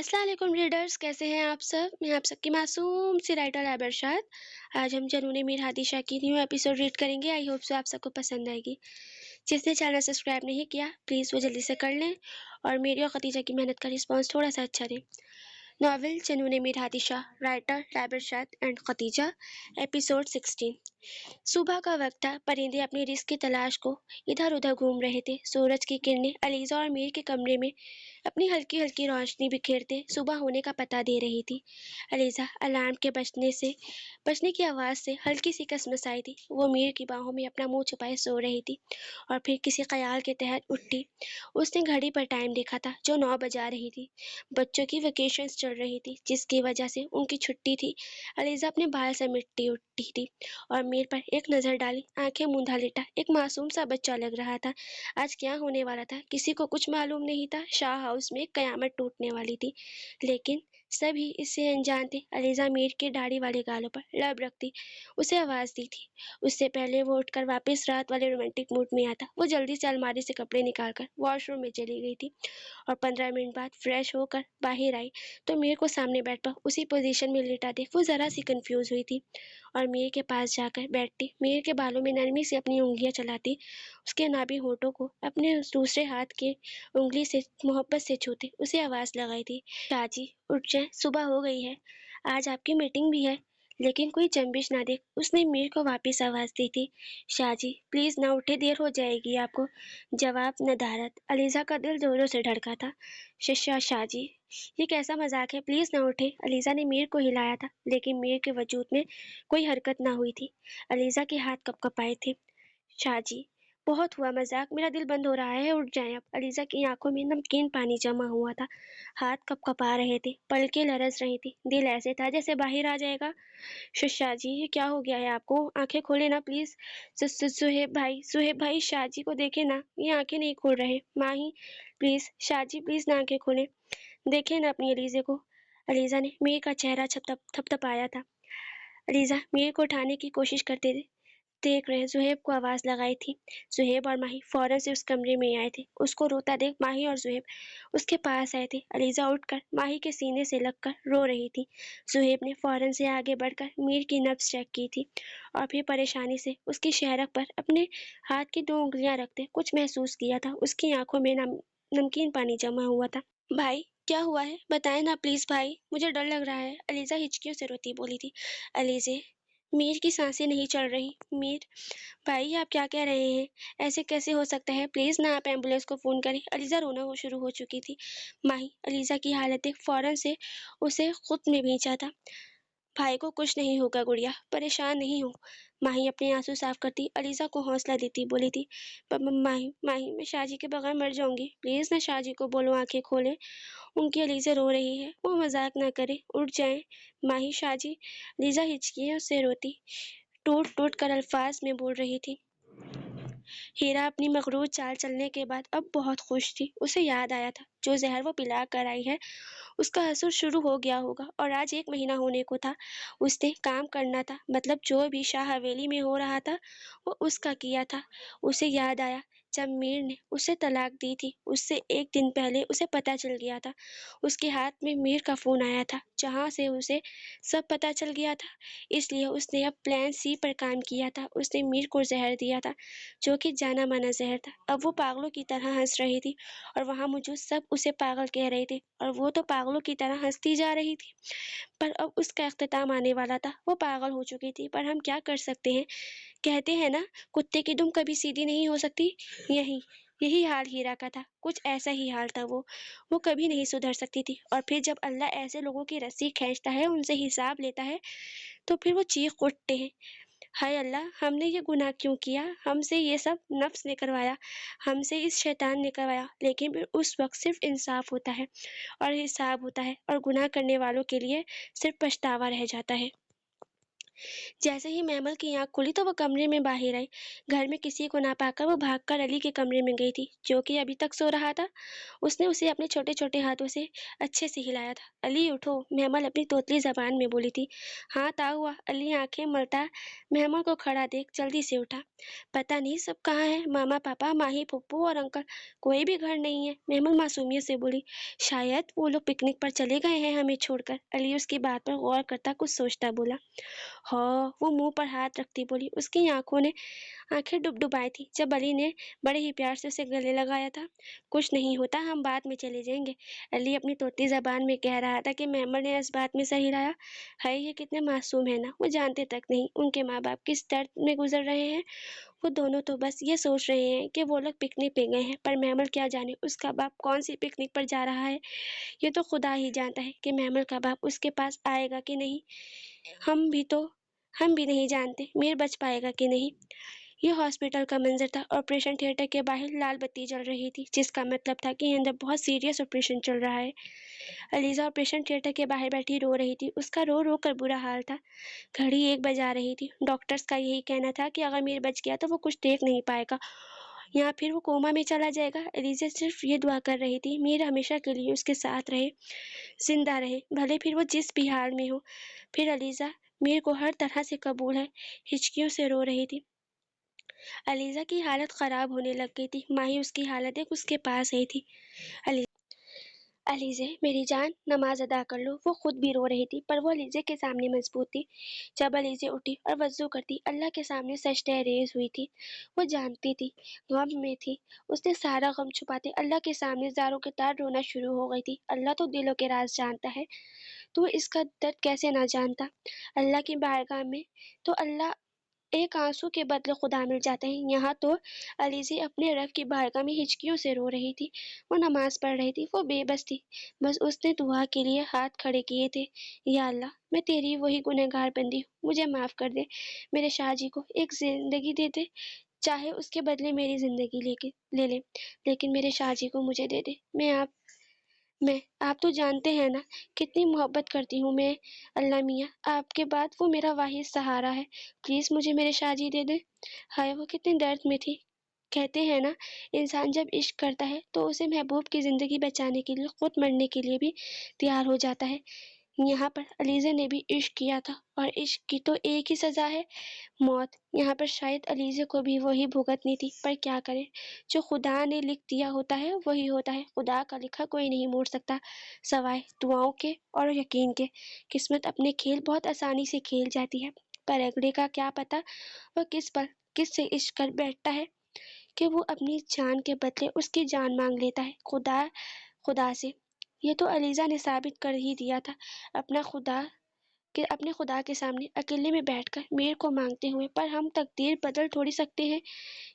अस्सलाम वालेकुम रीडर्स, कैसे हैं आप सब। मैं आप सबकी मासूम सी राइटर अरशद। आज हम जनून मीर हादी शाह की न्यू एपिसोड रीड करेंगे। आई होप सो आप सबको पसंद आएगी। जिसने चैनल सब्सक्राइब नहीं किया प्लीज़ वो जल्दी से कर लें और मेरी और खतीजा की मेहनत का रिस्पॉन्स थोड़ा सा अच्छा दें। Novel Junoon Mir Hadi Shah, writer Arshad and Khatija, episode 16। सुबह का वक्त था। परिंदे अपनी रिस्क की तलाश को इधर उधर घूम रहे थे। सूरज की किरणें अलीजा और मीर के कमरे में अपनी हल्की हल्की रोशनी बिखेरते सुबह होने का पता दे रही थी। अलीजा अलार्म के बजने की आवाज़ से हल्की सी कसमसाई थी। वो मीर की बाहों में अपना मुंह छुपाए सो रही थी और फिर किसी ख्याल के तहत उठी। उसने घड़ी पर टाइम देखा था जो 9 बजा रही थी। बच्चों की वेकेशंस चल रही थी जिसकी वजह से उनकी छुट्टी थी। अलीजा अपने बाल समेटती उठी थी और मीर पर एक नज़र डाली। आंखें मूंधा लेटा एक मासूम सा बच्चा लग रहा था। आज क्या होने वाला था किसी को कुछ मालूम नहीं था। शाह हाउस में कयामत टूटने वाली थी, लेकिन सभी इससे अनजान थे। अलीजा मीर के दाढ़ी वाले गालों पर लब रखती उसे आवाज़ दी थी। उससे पहले वो उठकर वापस रात वाले रोमांटिक मूड में आता, वो जल्दी से अलमारी से कपड़े निकालकर वॉशरूम में चली गई थी और 15 मिनट बाद फ्रेश होकर बाहर आई तो मीर को सामने बैठ पर उसी पोजीशन में लेटा देख वो ज़रा सी कंफ्यूज हुई थी और मीर के पास जाकर बैठती, मीर के बालों में नरमी से अपनी उंगलियां चलाती, उसके नाभि होठों को अपने उस दूसरे हाथ के उंगली से मोहब्बत से छूते उसे आवाज़ लगाई थी, शाहजी उठ जाए, सुबह हो गई है, आज आपकी मीटिंग भी है। लेकिन कोई जंबिश ना देख उसने मीर को वापस आवाज़ दी थी, शाहजी प्लीज़ ना उठे, देर हो जाएगी आपको। जवाब नदारद। अलीजा का दिल जोरों से धड़का था। शिष्या शाहजी, ये कैसा मजाक है, प्लीज़ ना उठे। अलीजा ने मीर को हिलाया था लेकिन मीर के वजूद में कोई हरकत ना हुई थी। अलीजा के हाथ कँप-कँपाए थे। शाहजी, बहुत हुआ मजाक, मेरा दिल बंद हो रहा है, उठ जाएं अब। अलीजा की आंखों में नमकीन पानी जमा हुआ था, हाथ कँप-कँपा रहे थे, पलकें लरस रही थी, दिल ऐसे था जैसे बाहर आ जाएगा। शाहजी, ये क्या हो गया है आपको, आंखें खोले ना प्लीज। सुहेब भाई शाहजी को देखे ना, ये आंखें नहीं खोल रहे। माही प्लीज, शाहजी प्लीज ना आंखें खोले, देखे ना अपनी अलीजे को। अलीजा ने मीर का चेहरा थपथपाया था। अलीजा मीर को उठाने की कोशिश करते थे, देख रहे सुहेब को आवाज़ लगाई थी। सुहेब और माही फौरन से उस कमरे में आए थे। उसको रोता देख माही और सुहेब उसके पास आए थे। अलीजा उठकर माही के सीने से लगकर रो रही थी। सुहेब ने फौरन से आगे बढ़कर मीर की नब्ज चेक की थी और फिर परेशानी से उसकी शहरक पर अपने हाथ की 2 उंगलियां रखते कुछ महसूस किया था। उसकी आंखों में नमकीन पानी जमा हुआ था। भाई क्या हुआ है, बताएं ना प्लीज भाई, मुझे डर लग रहा है। अलीजा हिचकियों से रोती बोली थी। अलीजे, मीर की सांसें नहीं चल रही। मीर भाई आप क्या कह रहे हैं, ऐसे कैसे हो सकता है, प्लीज ना आप एम्बुलेंस को फोन करें। अलीजा रोना हो शुरू हो चुकी थी। माही अलीजा की हालत देख फौरन से उसे खुद में भेजा था। भाई को कुछ नहीं होगा गुड़िया, परेशान नहीं हो। माही अपने आंसू साफ करती अलीजा को हौसला देती बोली थी। माही माही मैं शाहजी के बगैर मर जाऊंगी, प्लीज ना शाहजी को बोलो आंखें खोले, उनकी अलीजा रो रही है, वो मजाक ना करे, उठ जाए। माही शाहजी। लीजा हिचकी उससे रोती टूट टूट कर अल्फाज में बोल रही थी। हीरा अपनी मगरूर चाल चलने के बाद अब बहुत खुश थी। उसे याद आया था जो जहर वो पिला कर आई है उसका असर शुरू हो गया होगा और आज 1 महीना होने को था। उसने काम करना था, मतलब जो भी शाह हवेली में हो रहा था वो उसका किया था। उसे याद आया जब मीर ने उसे तलाक दी थी, उससे 1 दिन पहले उसे पता चल गया था। उसके हाथ में मीर का फोन आया था जहां से उसे सब पता चल गया था। इसलिए उसने अब प्लान सी पर काम किया था। उसने मीर को जहर दिया था जो कि जाना माना जहर था। अब वो पागलों की तरह हंस रही थी और वहां मौजूद सब उसे पागल कह रहे थे और वो तो पागलों की तरह हंसती जा रही थी। पर अब उसका इख्तिताम आने वाला था। वो पागल हो चुकी थी पर हम क्या कर सकते हैं। कहते हैं ना, कुत्ते की दुम कभी सीधी नहीं हो सकती। यही यही हाल हीरा का था, कुछ ऐसा ही हाल था। वो कभी नहीं सुधर सकती थी और फिर जब अल्लाह ऐसे लोगों की रस्सी खींचता है, उनसे हिसाब लेता है, तो फिर वो चीख उठते हैं, हाय अल्लाह, हमने ये गुनाह क्यों किया, हमसे ये सब नफ्स ने करवाया, हमसे इस शैतान ने करवाया। लेकिन फिर उस वक्त सिर्फ इंसाफ होता है और हिसाब होता है और गुनाह करने वालों के लिए सिर्फ पछतावा रह जाता है। जैसे ही महमल की आंख खुली तो वो कमरे में बाहर आई। घर में किसी को ना पाकर वो भागकर अली के कमरे में गई थी, जो कि अभी तक सो रहा था। उसने उसे अपने छोटे छोटे हाथों से अच्छे से हिलाया था। अली उठो, महमल अपनी तोतली जबान में बोली थी। हाँ ता हुआ। अली आंखें मलता महमल को खड़ा देख जल्दी से उठा। पता नहीं सब कहाँ है, मामा पापा माही फुप्पू और अंकल, कोई भी घर नहीं है, महमल मासूमियत से बोली। शायद वो लोग पिकनिक पर चले गए हैं हमें छोड़कर। अली उसकी बात पर गौर करता कुछ सोचता बोला। हाँ, वो मुंह पर हाथ रखती बोली। उसकी आंखों ने आंखें डुबडुबाई थी जब अली ने बड़े ही प्यार से उसे गले लगाया था। कुछ नहीं होता, हम बाद में चले जाएंगे। अली अपनी तोती जबान में कह रहा था कि मेमर ने इस बात में सही लाया है। ये कितने मासूम है ना, वो जानते तक नहीं उनके माँ बाप किस दर्द में गुजर रहे हैं। वो दोनों तो बस ये सोच रहे हैं कि वो लोग पिकनिक पे गए हैं, पर मेमल क्या जाने उसका बाप कौन सी पिकनिक पर जा रहा है। ये तो खुदा ही जानता है कि मेमल का बाप उसके पास आएगा कि नहीं। हम भी तो हम भी नहीं जानते मीर बच पाएगा कि नहीं। ये हॉस्पिटल का मंजर था। ऑपरेशन थिएटर के बाहर लाल बत्ती जल रही थी, जिसका मतलब था कि अंदर बहुत सीरियस ऑपरेशन चल रहा है। अलीजा ऑपरेशन थिएटर के बाहर बैठी रो रही थी। उसका रो रो कर बुरा हाल था। घड़ी 1 बजा रही थी। डॉक्टर्स का यही कहना था कि अगर मीर बच गया तो वो कुछ देख नहीं पाएगा या फिर वो कोमा में चला जाएगा। अलीजा सिर्फ ये दुआ कर रही थी मीर हमेशा के लिए उसके साथ रहे, जिंदा रहे, भले फिर वो जिस भी हाल में हो। फिर अलीजा मीर को हर तरह से कबूल है। हिचकियों से रो रही थी। अलीजा की हालत खराब होने लग गई थी। माही उसकी हालत देख उसके पास आई थी। अली अलीजे मेरी जान, नमाज अदा कर लो। वो खुद भी रो रही थी, पर वो अलीजे के सामने मजबूत थी। जब अलीजे उठी और वज्जू करती, अल्लाह के सामने सजदे रेज हुई थी। वो जानती थी, गम में थी। उसने सारा गम छुपाते अल्लाह के सामने ज़ारों के तार रोना शुरू हो गई थी। अल्लाह तो दिलों के राज जानता है, तो इसका दर्द कैसे ना जानता। अल्लाह की बारगाह में तो अल्लाह एक आंसू के बदले खुदा मिल जाते हैं। यहाँ तो अलीज़ी अपने रब की बारगाह में हिचकियों से रो रही थी। वो नमाज पढ़ रही थी, वो बेबस थी। बस उसने दुआ के लिए हाथ खड़े किए थे। या अल्लाह, मैं तेरी वही गुनहगार बंदी हूँ, मुझे माफ़ कर दे। मेरे शाहजी को एक जिंदगी दे दे, चाहे उसके बदले मेरी जिंदगी ले ले, लेकिन मेरे शाहजी को मुझे दे दे। आप तो जानते हैं ना कितनी मोहब्बत करती हूँ मैं। अल्लाह मियाँ, आपके बाद वो मेरा वाहिद सहारा है। प्लीज़ मुझे मेरे शाहजी दे दे। हाय वो कितने दर्द में थी। कहते हैं ना, इंसान जब इश्क करता है तो उसे महबूब की ज़िंदगी बचाने के लिए खुद मरने के लिए भी तैयार हो जाता है। यहाँ पर अलीज़ा ने भी इश्क किया था, और इश्क की तो एक ही सज़ा है, मौत। यहाँ पर शायद अलीज़ा को भी वही भुगतनी थी, पर क्या करें, जो खुदा ने लिख दिया होता है वही होता है। खुदा का लिखा कोई नहीं मोड़ सकता, सवाए दुआओं के और यकीन के। किस्मत अपने खेल बहुत आसानी से खेल जाती है, पर अगले का क्या पता वह किस पर किस से इश्क कर बैठता है कि वो अपनी जान के बदले उसकी जान मांग लेता है खुदा से। ये तो अलीज़ा ने साबित कर ही दिया था अपने खुदा के सामने अकेले में बैठकर मीर को मांगते हुए। पर हम तकदीर बदल थोड़ी सकते हैं।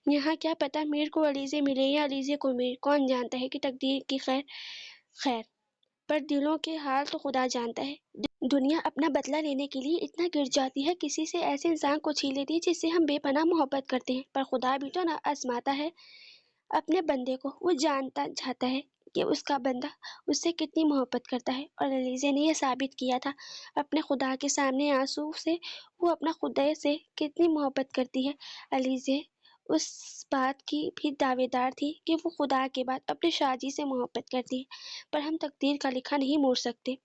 यहाँ क्या पता मीर को अलीज़े मिले या अलीज़े को मीर, कौन जानता है कि तकदीर की खैर खैर पर दिलों के हाल तो खुदा जानता है। दुनिया अपना बदला लेने के लिए इतना गिर जाती है, किसी से ऐसे इंसान को छीन लेती है जिससे हम बेपनाह मोहब्बत करते हैं, पर खुदा भी तो ना आजमाता है अपने बंदे को। वो जानता चाहता है कि उसका बंदा उससे कितनी मोहब्बत करता है, और अलीज़े ने यह साबित किया था अपने खुदा के सामने आंसू से वो अपना खुदा से कितनी मोहब्बत करती है। अलीज़े उस बात की भी दावेदार थी कि वो खुदा के बाद अपने शाहजी से मोहब्बत करती है, पर हम तकदीर का लिखा नहीं मोड़ सकते।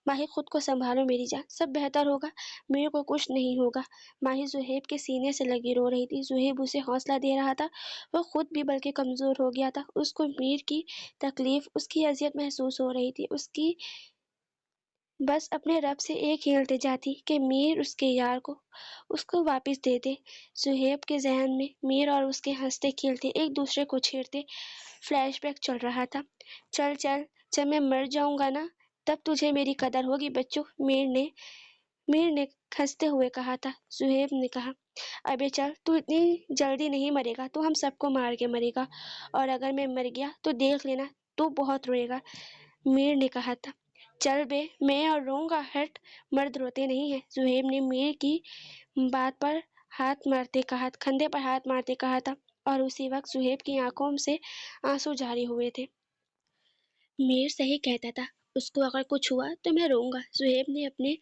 माही खुद को संभालो मेरी जान, सब बेहतर होगा, मेरे को कुछ नहीं होगा। माही जुहेब के सीने से लगी रो रही थी। जुहेब उसे हौसला दे रहा था। वो खुद भी बल्कि कमजोर हो गया था। उसको मीर की तकलीफ, उसकी अजियत महसूस हो रही थी। उसकी बस अपने रब से एक ही इल्तिजा थी कि मीर उसके यार को उसको वापस दे दे। सुहेब के जहन में मीर और उसके हंसते खेलते एक दूसरे को छेड़ते फ्लैशबैक चल रहा था। चल चल, जब मैं मर जाऊंगा ना, तब तुझे मेरी कदर होगी बच्चों, मीर ने हंसते हुए कहा था। सुहेब ने कहा, अबे चल, तू इतनी जल्दी नहीं मरेगा, तू हम सबको मार के मरेगा, और अगर मैं मर गया तो देख लेना, तू बहुत रोएगा। मीर ने कहा था। चल बे, मैं और रोऊंगा, हट, मर्द रोते नहीं हैं। सुहेब ने मीर की बात पर कंधे पर हाथ मारते कहा था, और उसी वक्त सुहेब की आंखों से आंसू जारी हुए थे। मीर सही कहता था, उसको अगर कुछ हुआ तो मैं रोऊंगा। सुहेब ने अपने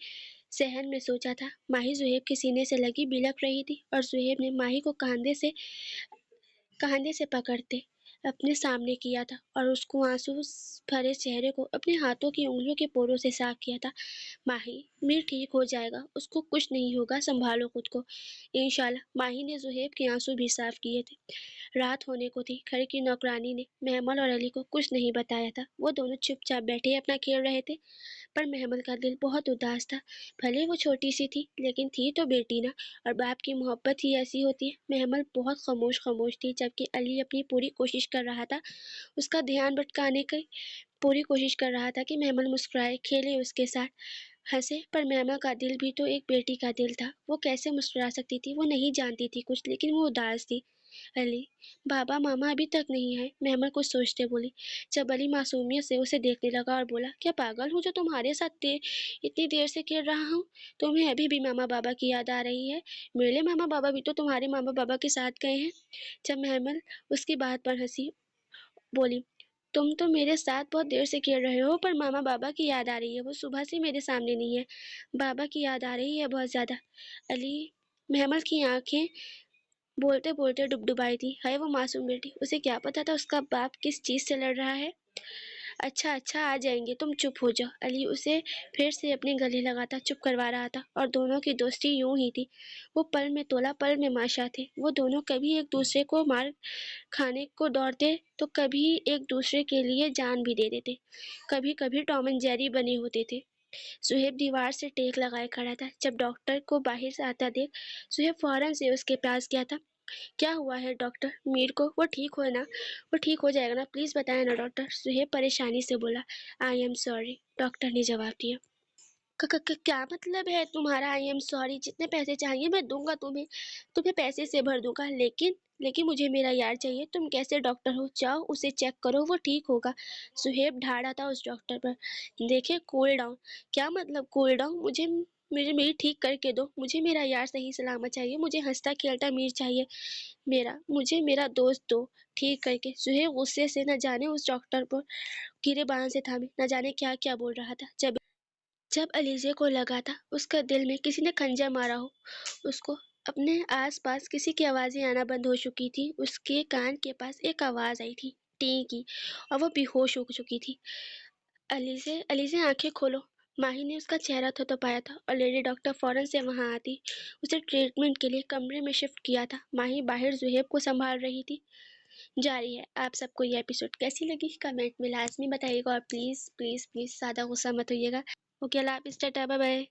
सहन में सोचा था। माही ज़ुहैब के सीने से लगी बिलख रही थी और ज़ुहैब ने माही को कंधे से पकड़ते अपने सामने किया था और उसको आंसू भरे चेहरे को अपने हाथों की उंगलियों के पोरों से साफ किया था। माही, मीर ठीक हो जाएगा, उसको कुछ नहीं होगा, संभालो खुद को इंशाल्लाह। माही ने ज़ुहैब के आंसू भी साफ किए थे। रात होने को थी। घर की नौकरानी ने महमल और अली को कुछ नहीं बताया था। वो दोनों चुपचाप बैठे अपना खेल रहे थे, पर महमल का दिल बहुत उदास था। भले वो छोटी सी थी, लेकिन थी तो बेटी ना, और बाप की मोहब्बत ही ऐसी होती है। महमल बहुत खामोश खामोश थी, जबकि अली अपनी पूरी कोशिश कर रहा था उसका ध्यान भटकाने की। पूरी कोशिश कर रहा था कि महमल मुस्कुराए, खेले उसके साथ, हंसे। पर महमल का दिल भी तो एक बेटी का दिल था। वो कैसे मुस्कुरा सकती थी? वो नहीं जानती थी कुछ, लेकिन वो उदास थी। अली, बाबा मामा अभी तक नहीं आए, महमल कुछ सोचते बोली। जब अली मासूमियत से उसे देखने लगा और बोला, क्या पागल हूँ जो तुम्हारे साथ इतनी देर से खेल रहा हूँ? तुम्हें अभी भी मामा बाबा की याद आ रही है? मेरे मामा बाबा भी तो तुम्हारे मामा बाबा के साथ गए हैं। जब महमल उसकी बात पर हंसी, बोली, तुम तो मेरे साथ बहुत देर से खेल रहे हो, पर मामा बाबा की याद आ रही है। वो सुबह से मेरे सामने नहीं है। बाबा की याद आ रही है बहुत ज्यादा। अली, महमल की आंखें बोलते बोलते डुबडुबाई थी। है वो मासूम बेटी, उसे क्या पता था उसका बाप किस चीज से लड़ रहा है। अच्छा अच्छा, आ जाएंगे, तुम चुप हो जाओ। अली उसे फिर से अपने गले लगाता चुप करवा रहा था, और दोनों की दोस्ती यूं ही थी। वो पल में तोला पल में माशा थे। वो दोनों कभी एक दूसरे को मार खाने को दौड़ते, तो कभी एक दूसरे के लिए जान भी दे देते। कभी कभी टॉम एंड जेरी बने होते थे। सुहेब दीवार से टेक लगाए खड़ा था। जब डॉक्टर को बाहर से आता देख, सुहेब फौरन से उसके पास गया था। क्या हुआ है डॉक्टर? मीर को वो ठीक हो ना? वो ठीक हो जाएगा ना? प्लीज बताएं ना डॉक्टर, सुहेब परेशानी से बोला। आई एम सॉरी, डॉक्टर ने जवाब दिया। क्या मतलब है तुम्हारा आई एम सॉरी? जितने पैसे चाहिए मैं दूंगा तुम्हें, तुम्हें पैसे से भर दूंगा, लेकिन मुझे मेरा यार चाहिए। तुम कैसे डॉक्टर हो? जाओ उसे चेक करो, वो ठीक होगा। सुहेब ढाड़ा था उस डॉक्टर पर। देखे, कूल डाउन। क्या मतलब कूल डाउन? मुझे मुझे मेरी ठीक करके दो। मुझे मेरा यार सही सलामत चाहिए। मुझे हंसता खेलता मीर चाहिए। मुझे मेरा दोस्त दो ठीक करके। सुहेब गुस्से से न जाने उस डॉक्टर पर गिरे बाण से थामे, न जाने क्या क्या बोल रहा था। जब जब अलीजे को लगा था उसका दिल में किसी ने खंजर मारा हो, उसको अपने आसपास किसी की आवाजें आना बंद हो चुकी थी। उसके कान के पास एक आवाज आई थी, टी की, और वो बेहोश हो चुकी थी। अलीजे, अलीजे आंखें खोलो। माही ने उसका चेहरा थपथपाया था और लेडी डॉक्टर फौरन से वहां आती उसे ट्रीटमेंट के लिए कमरे में शिफ्ट किया था। माही बाहर जुहेब को संभाल रही थी। जारी है। आप सबको ये एपिसोड कैसी लगी कमेंट में लाजमी बताइएगा, और प्लीज प्लीज प्लीज ज्यादा गुस्सा मत होइएगा। ओके, अल्लाह हाफिज, टाटा, बाय बाय।